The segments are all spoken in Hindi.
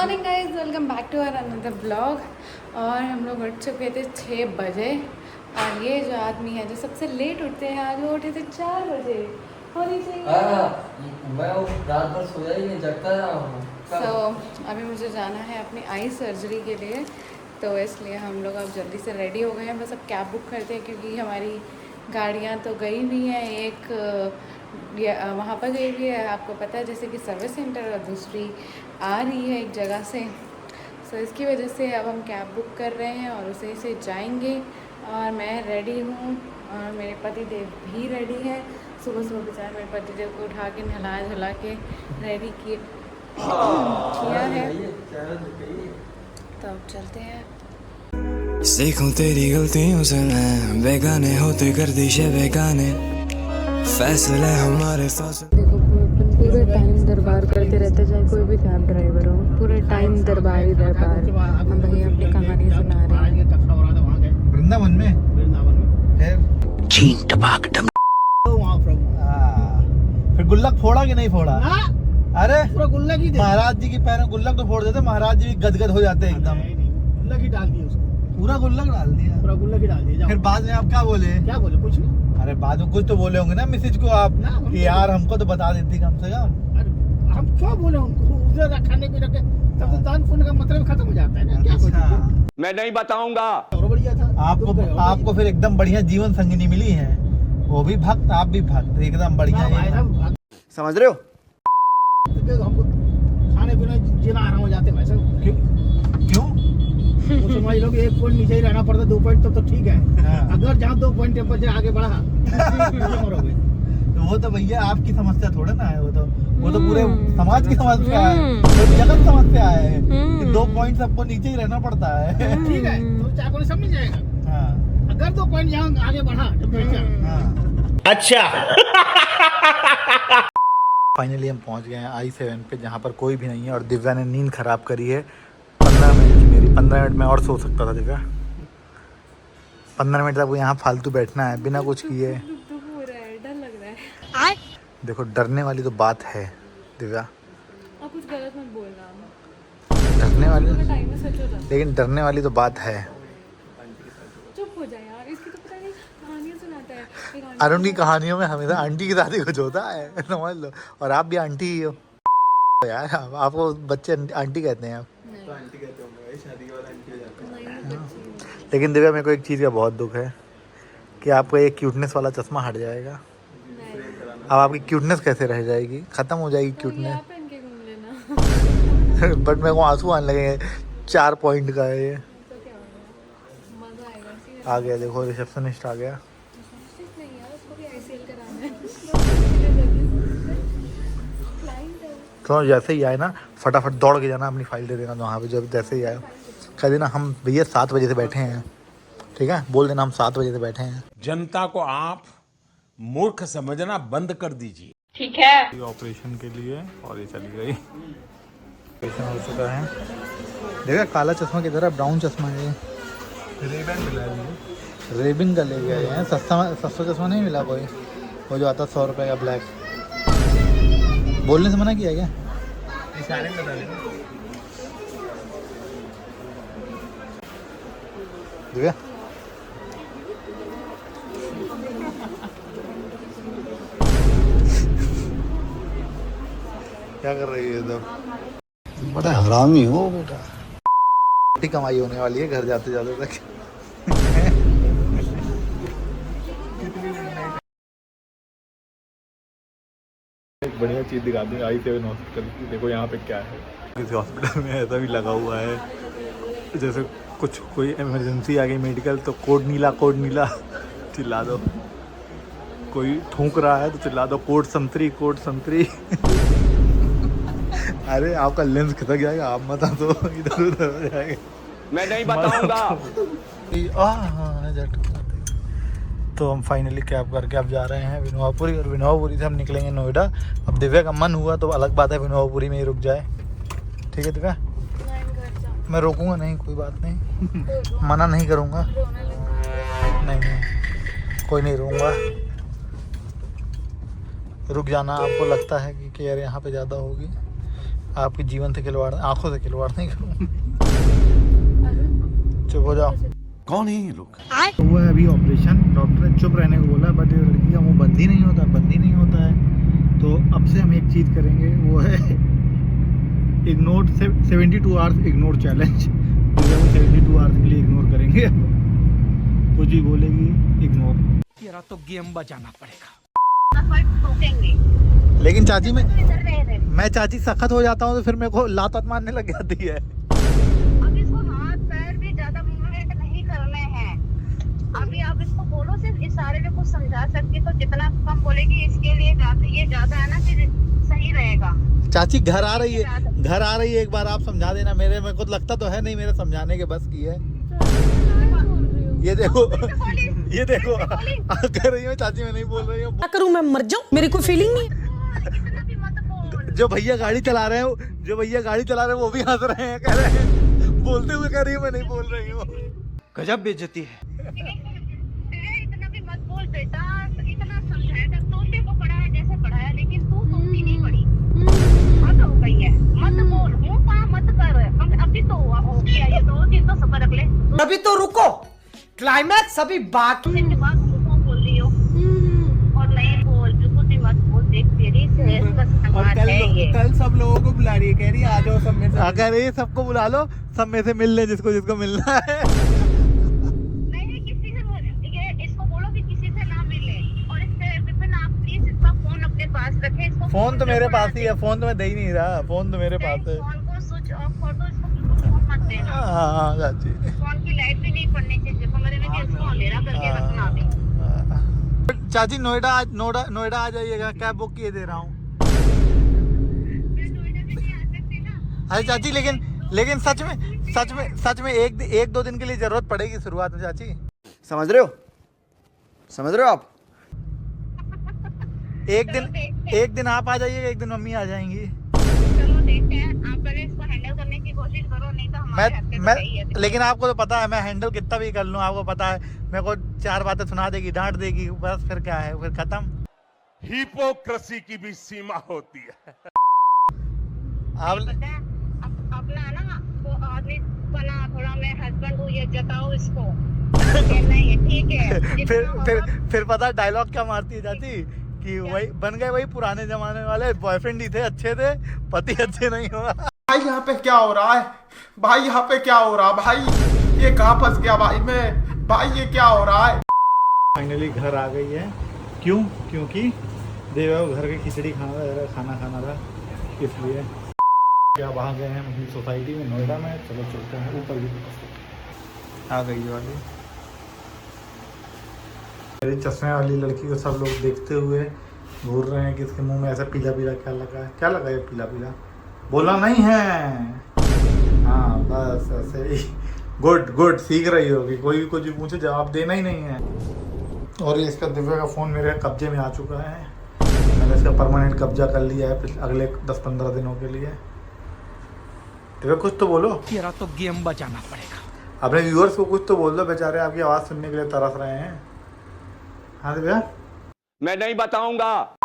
Morning guys, welcome back to our another blog. और हम लोग उठ चुके थे 6 बजे और ये जो आदमी है जो सबसे लेट उठते हैं आज वो उठे थे 4 बजे होनी चाहिए। मैं रात भर सोया ही नहीं, जगता रहा हूँ। अभी मुझे जाना है अपनी आई सर्जरी के लिए, तो इसलिए हम लोग अब जल्दी से रेडी हो गए हैं। बस अब कैब बुक करते हैं क्योंकि हमारी गाड़ियाँ तो गई हुई हैं। एक वहाँ पर गई हुई है, आपको पता है, जैसे कि सर्विस सेंटर, और दूसरी आ रही है एक जगह से। इसकी वजह से अब हम कैब बुक कर रहे हैं और उसे से जाएंगे। और मैं रेडी हूँ और मेरे पतिदेव भी रेडी है। सुबह सुबह बेचारे मेरे पतिदेव को उठा के नहला धुला के रेडी किया है। तो अब चलते हैं। सीखूं तेरी गलतियों से मैं, बेगाने होते कर दी शे बेगाने, फैसले हमारे फासले। देखो पूरे टाइम दरबार करते रहते, चाहे कोई भी कैब ड्राइवर हो, पूरे टाइम दरबार ही दरबार। हम भैया अपनी कहानी सुना रहे हैं। वृंदावन में चीन टपाक डम। फिर गुल्लक फोड़ा कि नहीं फोड़ा? अरे पूरा गुल्लक ही महाराज जी की पैरों गुल्लक तो फोड़ देते, महाराज जी भी गदगद हो जाते एकदम। गुल्लक ही डाल दिया उसको, पूरा गुल्लक डाल दिया। पूरा गुल्लक ही डाल दिया। फिर बाद में आप क्या बोले? क्या बोले? कुछ नहीं। अरे बाद में कुछ तो बोले होंगे ना मिसेज को आप ना, कि यार हमको तो बता देती कम से कम। अरे हम क्या बोले उनको? उधर खाने पीने के तब तो दान पुण्य का मतलब खत्म हो जाता है ना। क्या अच्छा, मैं नहीं बताऊंगा। और बढ़िया था। आपको फिर एकदम बढ़िया जीवन संगिनी मिली है, वो भी भक्त आप भी भक्त, एकदम बढ़िया है। समझ रहे हो? हमको खाने पीने जीना आराम हो जाते भाई साहब। क्यों? वो समझ लो कि 1 पॉइंट नीचे ही रहना पड़ता, 2 पॉइंट तब तो ठीक है। हाँ। अगर जहाँ 2 पॉइंट टेम्परेचर आगे बढ़ा मरोगे। तो वो तो भैया आपकी समस्या थोड़ा ना है, वो तो पूरे समाज की समस्या है, पूरी जगत समस्या है कि 2 पॉइंट सबको नीचे ही रहना पड़ता है। ठीक है, तो चाय पानी सब मिल जाएगा। हाँ। अगर 2 पॉइंट यहाँ आगे बढ़ा टेम्परेचर। हाँ। अच्छा। फाइनली हम पहुंच गए हैं I7 पे, जहाँ पर कोई भी नहीं है और दिव्या ने नींद खराब करी है 15 मिनट की मेरी। 15 मिनट में और सो सकता था दिव्या। 15 मिनट तक वो यहाँ फालतू बैठना है बिना कुछ किए। डर लग रहा है। देखो डरने वाली तो बात है दिव्या, अब कुछ गलत मत बोलना। डरने वाली, टाइम में सच हो जाता है। लेकिन डरने वाली तो बात है। चुप हो जाए यार, इसकी तो पता नहीं कहानियां सुनाता है। एक आंटी अरुण की कहानियों में हमेशा आंटी के साथ ही कुछ होता है, समझ लो। और आप भी आंटी ही हो यार, आपको बच्चे आंटी कहते हैं आप। तो आंटी कहते होंगे, शादी के बाद आंटी हो जाते हैं। लेकिन दिव्या मेरे को एक चीज़ का बहुत दुख है कि आपको एक क्यूटनेस वाला चश्मा हट जाएगा। अब आपकी क्यूटनेस कैसे रह जाएगी? ख़त्म हो जाएगी क्यूटनेस। पहन के घूम लेना। बट मेरे को आंसू आने लगेंगे। 4 पॉइंट का है ये। तो क्या होगा, मजा आएगा। आ गया, देखो रिसेप्शनिस्ट आ गया। नहीं यार, उसको भी ICL कराना है। तो जैसे ही आए ना फटाफट दौड़ के जाना, अपनी फाइल दे देना वहाँ पे। जब जैसे ही आए कह देना हम भैया 7 बजे से बैठे हैं, ठीक है? बोल देना हम 7 बजे से बैठे हैं। जनता को आप मूर्ख समझना बंद कर दीजिए। ठीक है। ऑपरेशन के लिए, और ये चली गई। ऑपरेशन हो चुका है। देखा काला चश्मा की तरह ब्राउन चश्मा है ये। रेबिन मिला है, रेबिन का ले गए हैं। सस्ता चश्मा नहीं मिला कोई, वो जो आता 100 रुपये का ब्लैक। बोलने से मना किया क्या? इशारे में बता देना। दिव्या क्या कर रही है? तो बड़ा हरामी हो बेटा। ठीक कमाई होने वाली है घर जाते जाते तक। एक बढ़िया चीज़ दिखा दी I7 हॉस्पिटल की। देखो यहाँ पे क्या है। किसी हॉस्पिटल में ऐसा भी लगा हुआ है जैसे कोई इमरजेंसी आ गई मेडिकल तो कोड नीला चिल्ला दो। कोई थूक रहा है तो चिल्ला दो कोड संतरी। अरे आपका लेंस खिसक जाएगा, आप मत आ, तो इधर उधर हो जाएगा। मैं नहीं बताऊंगा। तो हम फाइनली कैब करके अब जा रहे हैं विनोबापुरी, और विनोबापुरी से हम निकलेंगे नोएडा। अब दिव्या का मन हुआ तो अलग बात है, विनोबापुरी में ही रुक जाए। ठीक है दिव्या? मैं रोकूंगा नहीं, कोई बात नहीं, मना नहीं करूँगा। नहीं कोई नहीं रोऊंगा। रुक जाना। आपको लगता है कि केयर यहाँ पे ज़्यादा होगी, आपके जीवन से खिलवाड़, आंखों से खिलवाड़ नहीं करूँगा। चुप हो जाओ। कौन है ये लोग? हुआ है अभी ऑपरेशन, डॉक्टर ने चुप रहने को बोला, बट ये लड़की का मुंह बंद ही नहीं होता, बंद ही नहीं होता है। तो अब से हम एक चीज़ करेंगे, वो है इग्नोर 72 आवर्स इग्नोर चैलेंज। तो हम 72 आवर्स के लिए इग्नोर करेंगे, कुछ भी बोलेगी इग्नोर। तेरा तो गेम बचाना पड़ेगा। लेकिन चाची मैं चाची सख्त हो जाता हूँ तो फिर मेरे को लात मारने लग जाती है। अब इसको हाथ पैर भी ज्यादा मूवमेंट नहीं करने हैं। अभी आप इसको बोलो, सिर्फ इशारे में कुछ समझा सकती, तो जितना कम बोलेगी इसके लिए ये ज्यादा है ना, फिर सही रहेगा। चाची घर आ रही है, एक बार आप समझा देना। मेरे को लगता तो है नहीं मेरे समझाने के बस की है। ये देखो कर रही हूँ चाची, मैं नहीं बोल रही हूँ। क्या करूं, मैं मर जाऊं, मेरी कोई फीलिंग नहीं है। इतना भी मत बोल। जो भैया गाड़ी चला रहे हैं वो भी हंस रहे हैं, कह रहे हैं बोलते हुए कह रही है मैं नहीं बोल रही हूँ। गजब बेइज्जती है। इतना भी मत बोल बेटा, इतना समझाया था, तोते को पढ़ाया जैसे पढ़ाया, लेकिन तू तोती नहीं पढ़ी। मत हो गई है, मत बोल, मुँह पा मत कर। अभी तो हुआ हो गया, ये 2 दिन तो सबर रख ले। अभी तो रुको, क्लाइमैक्स अभी बाकी। के बाद मुँह बोल रही हो और नहीं बोल, बिल्कुल भी मत बोल। देख तेरी सेहत का समाज है ये। कल सब लोगों को बुला रही है, कह रही है आ जाओ सब मेरे साथ। अगर ये सबको बुला लो, सब में से मिल ले जिसको मिलना है। नहीं, किसी से ये इसको बोलो कि किसी से ना मिले, और इससे विपिन आप प्लीज इसका फोन अपने पास रखें। इसको फोन तो मेरे पास ही है, फोन तो मैं दे ही नहीं रहा, फोन तो मेरे पास है। फोन को स्विच ऑफ कर दो, इसको बिल्कुल फोन मत देना। हाँ चाची, फोन की लाइट भी नहीं पड़नी चाहिए, कमरे में भी इसको अंधेरा करके रखना अभी। चाची नोएडा आ जाइएगा, कैब बुक किए दे रहा हूँ। मैं नोएडा भी नहीं आ सकती ना। अरे चाची लेकिन सच में 1-2 दिन के लिए जरूरत पड़ेगी शुरुआत में चाची। समझ रहे हो आप? एक दिन आप आ जाइएगा, एक दिन मम्मी आ जाएंगी। चलो देखते हैं, आप पहले इसको हैंडल करने की कोशिश करो, नहीं तो हमारे हफ्ते में सही है। लेकिन आपको तो पता है मैं हैंडल कितना भी कर लूँ, आपको पता है मेरे को 4 बातें सुना देगी, डांट देगी, बस फिर क्या है, फिर खत्म। हिपोक्रेसी की भी सीमा होती है। आप पता है, अपना ना वो आदमी बना, थोड़ा मैं हस्बैंड हूँ ये जताओ इसको। नहीं ठीक है। फिर पता डायलॉग क्या मारती है चाची कि वही बन गए, वही पुराने जमाने वाले बॉयफ्रेंड ही थे, अच्छे थे, पति अच्छे नहीं हुआ। भाई यहाँ पे क्या हो रहा है भाई? यहाँ पे क्या हो रहा है भाई? ये कहाँ फंस गया भाई मैं? भाई ये क्या हो रहा है? फाइनली घर आ गई है। क्योंकि देवा को घर के खिचड़ी खाना था, इसलिए क्या वहाँ गए हैं अपनी सोसाइटी में नोएडा में। चलो चलते हैं ऊपर भी। आ गई है वाली मेरी चश्मे वाली लड़की को सब लोग देखते हुए घूर रहे हैं कि इसके मुंह में ऐसा पीला क्या लगा है। क्या लगा है पीला? बोला नहीं है। हाँ बस ऐसे ही। गुड सीख रही होगी, कोई भी कुछ भी पूछे जवाब देना ही नहीं है। और ये इसका दिव्या का फ़ोन मेरे कब्जे में आ चुका है, मैंने इसका परमानेंट कब्जा कर लिया है अगले 10-15 दिनों के लिए। दिव्या कुछ तो बोलो, तेरा तो गेम बचाना पड़ेगा। अपने व्यूअर्स को कुछ तो बोल दो, बेचारे आपकी आवाज़ सुनने के लिए तरस रहे हैं। हाँ दिव्या, मैं नहीं बताऊंगा।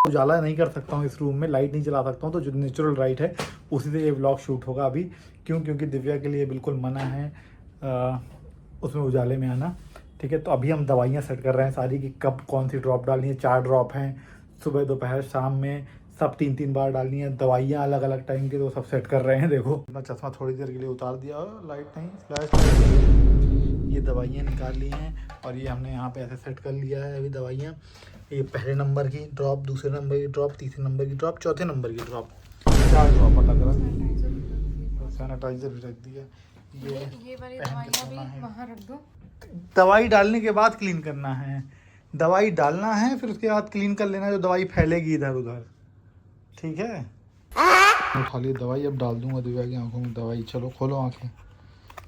उजाला नहीं कर सकता हूँ इस रूम में, लाइट नहीं चला सकता हूँ, तो जो नेचुरल लाइट है उसी से ये व्लॉग शूट होगा अभी। क्योंकि दिव्या के लिए बिल्कुल मना है उसमें उजाले में आना। ठीक है, तो अभी हम दवाइयाँ सेट कर रहे हैं सारी कि कब कौन सी ड्रॉप डालनी है। 4 ड्रॉप हैं, सुबह दोपहर शाम में, सब 3-3 बार डालनी है। दवाइयाँ अलग अलग टाइम के, तो सब सेट कर रहे हैं। देखो अपना चश्मा थोड़ी देर के लिए उतार दिया, लाइट नहीं, फ्लैश। ये दवाइयाँ निकाल ली हैं और ये हमने यहाँ पे ऐसे सेट कर लिया है अभी दवाइयाँ। ये पहले नंबर की ड्रॉप, दूसरे नंबर की ड्रॉप, तीसरे नंबर की ड्रॉप, चौथे नंबर की ड्रॉप, 4 ड्रॉप अलग अलग। सैनिटाइजर भी रख दिया। ये वाली दवाइयाँ भी वहाँ रख दो। दवाई डालने के बाद क्लीन करना है, दवाई डालना है फिर उसके बाद क्लीन कर लेना, जो दवाई फैलेगी इधर उधर। ठीक है, उठा ली दवाई, अब डाल दूंगा दिव्या की आंखों में दवाई। चलो खोलो आंखें,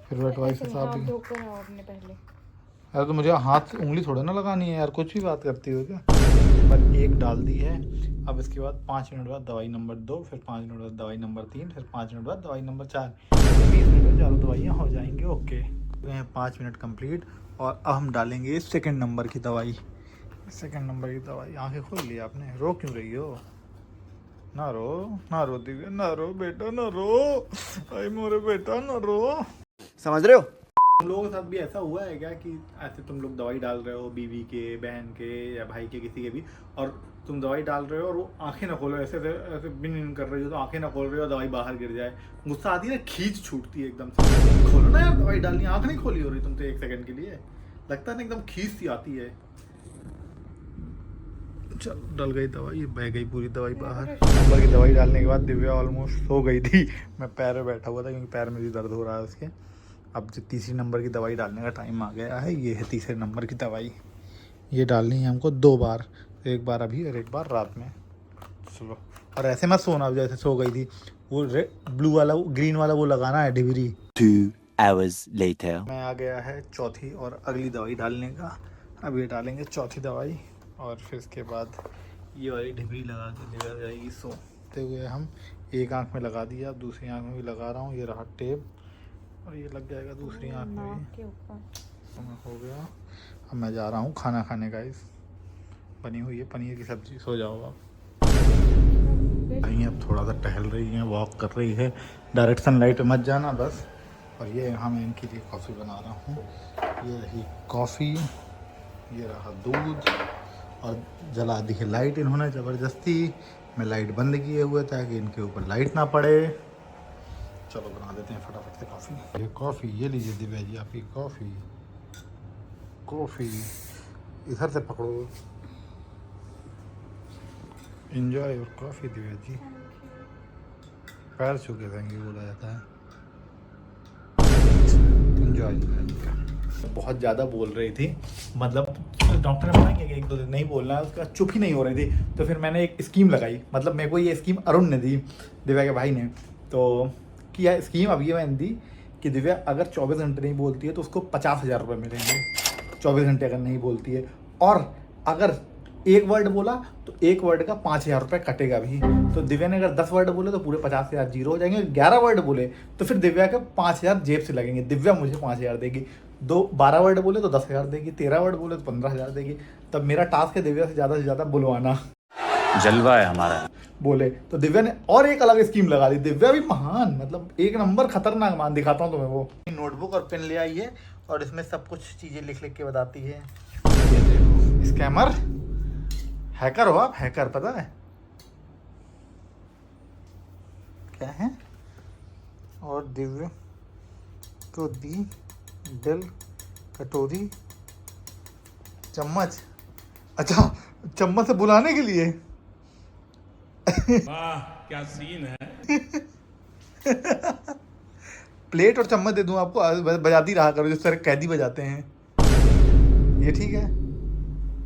फिर वेट वाइप से साफ। धोकर आओ अपने पहले। अरे तो मुझे हाथ उंगली थोड़ा ना लगानी है यार, कुछ भी बात करती हो क्या। पर 1 डाल दी है, अब इसके बाद 5 मिनट बाद दवाई नंबर 2, फिर 5 मिनट बाद दवाई नंबर 3, फिर 5 मिनट बाद दवाई नंबर 4। 20 मिनट में चारों दवाइयाँ हो जाएंगी। Okay, 5 minute complete. और अब हम डालेंगे 2nd नंबर की दवाई। 2nd नंबर की दवाई। आंखें खोल ली आपने, रो क्यों रही हो? ना रो दिव्या, ना रो बेटा, ना रो। अरे मोरे बेटा, ना रो। समझ रहे हो? तुम लोगों के साथ भी ऐसा हुआ है क्या कि ऐसे तुम लोग दवाई डाल रहे हो बीवी के, बहन के या भाई के, किसी के भी, और तुम दवाई डाल रहे हो और वो आंखें ना खोलो, ऐसे ऐसे बिन कर रही हो तो आंखें ना खोल रहे हो, दवाई बाहर गिर जाए, गुस्सा आती है ना, खींच छूटती है एकदम से। खोलो ना यार दवाई डालनी, आंख नहीं खोली हो रही तुम तो 1 सेकंड के लिए, लगता है ना एकदम खींच सी आती है। चल डल गई दवाई, बह गई पूरी दवाई बाहर। नंबर की दवाई डालने के बाद दिव्या ऑलमोस्ट सो गई थी। मैं पैर में बैठा हुआ था क्योंकि पैर में भी दर्द हो रहा है उसके। अब जो तीसरी नंबर की दवाई डालने का टाइम आ गया है, ये है तीसरे नंबर की दवाई। ये डालनी है हमको 2 बार, एक बार अभी और एक बार रात में। चलो, और ऐसे मत सोना जैसे सो गई थी, वो ब्लू वाला, ग्रीन वाला वो लगाना है डिबरी। 2 hours later. मैं आ गया है चौथी और अगली दवाई डालने का। अब ये डालेंगे चौथी दवाई और फिर इसके बाद ये वाली डिबरी लगा के ले जाएगी सोते हुए। हम एक आंख में लगा दिया, अब दूसरी आंख में भी लगा रहा हूँ। ये रहा टेप और ये लग जाएगा दूसरी आंख में भी। हो गया। अब मैं जा रहा हूँ खाना खाने का। इस बनी हुई है पनीर की सब्जी। सो जाओ आप। कहीं अब थोड़ा सा टहल रही है, वॉक कर रही है, डायरेक्ट सनलाइट में मत जाना बस। और ये यहाँ मैं इनके लिए कॉफ़ी बना रहा हूँ। ये रही कॉफ़ी, ये रहा दूध, और जला दी है लाइट इन्होंने ज़बरदस्ती। मैं लाइट बंद किए हुए ताकि इनके ऊपर लाइट ना पड़े। चलो बना देते हैं फटाफट से कॉफ़ी। ये कॉफ़ी, ये लीजिए दिव्या जी आपकी कॉफ़ी। कॉफ़ी इधर से पकड़ो, enjoy your coffee Divya ji. पैर छू के थैंक यू बोला जाता है। बहुत ज़्यादा बोल रही थी, मतलब डॉक्टर ने मना किया कि 1-2 दिन नहीं बोलना है, उसके बाद चुप ही नहीं हो रही थी। तो फिर मैंने एक स्कीम लगाई, मतलब मेरे को ये स्कीम अरुण ने दी, दिव्या के भाई ने। तो किया स्कीम अब ये मैंने दी कि दिव्या अगर 24 घंटे नहीं बोलती है तो उसको 50,000 रुपये मिलेंगे, 24 घंटे अगर नहीं बोलती है। और अगर एक वर्ड बोला तो एक वर्ड का 5,000 रुपये कटेगा भी। तो दिव्या ने अगर 10 वर्ड बोले तो पूरे 50,000 जीरो हो जाएंगे। 11 वर्ड बोले तो फिर दिव्या के 5,000 जेब से लगेंगे। दिव्या मुझे 5,000 देगी। 12 वर्ड बोले तो 10,000 देगी। 13 वर्ड बोले तो 15,000 देगी। तब मेरा टास्क है दिव्या से ज़्यादा बुलवाना। जलवा है हमारा। बोले तो दिव्या ने और एक अलग स्कीम लगा दी। दिव्या भी महान, मतलब 1 नंबर खतरनाक मान। दिखाता हूँ तुम्हें वो। नोटबुक और पेन ले आई है और इसमें सब कुछ चीज़ें लिख के बताती है। ये देखो, स्कैमर, हैकर हो आप, हैकर, पता है क्या है। और दिव्या को दी दिल, कटोरी, चम्मच। अच्छा, चम्मच से बुलाने के लिए। वाह क्या सीन है। प्लेट और चम्मच दे दूं आपको, बजाती रहा करो जिस तरह कैदी बजाते हैं। ये ठीक है,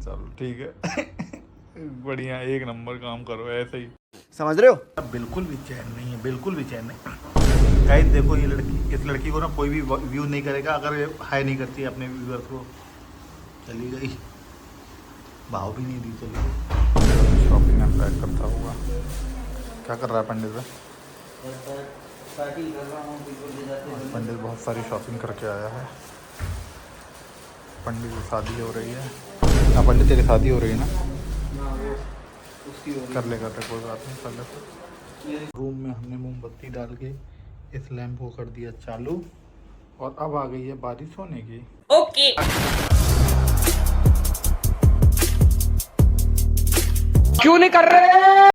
चलो ठीक है। बढ़िया, 1 नंबर काम करो ऐसे ही। समझ रहे हो? अब बिल्कुल भी चैन नहीं है, बिल्कुल भी चैन नहीं। गाइस देखो, ये लड़की, इस लड़की को ना कोई भी व्यू नहीं करेगा अगर ये हाई नहीं करती है अपने व्यूअर्स को। चली गई, भाव भी नहीं दी। चलिए शॉपिंग में पैक करता हुआ। क्या कर रहा है पंडित भाई? पंडित बहुत सारी शॉपिंग करके आया है। पंडित की शादी हो रही है ना। पंडित तेरी शादी हो रही है ना? कर ले कोई बात नहीं, कर ले। रूम में हमने मोमबत्ती डाल के इस लैंप को कर दिया चालू और अब आ गई है बारी सोने की। ओके। क्यों नहीं कर रहे?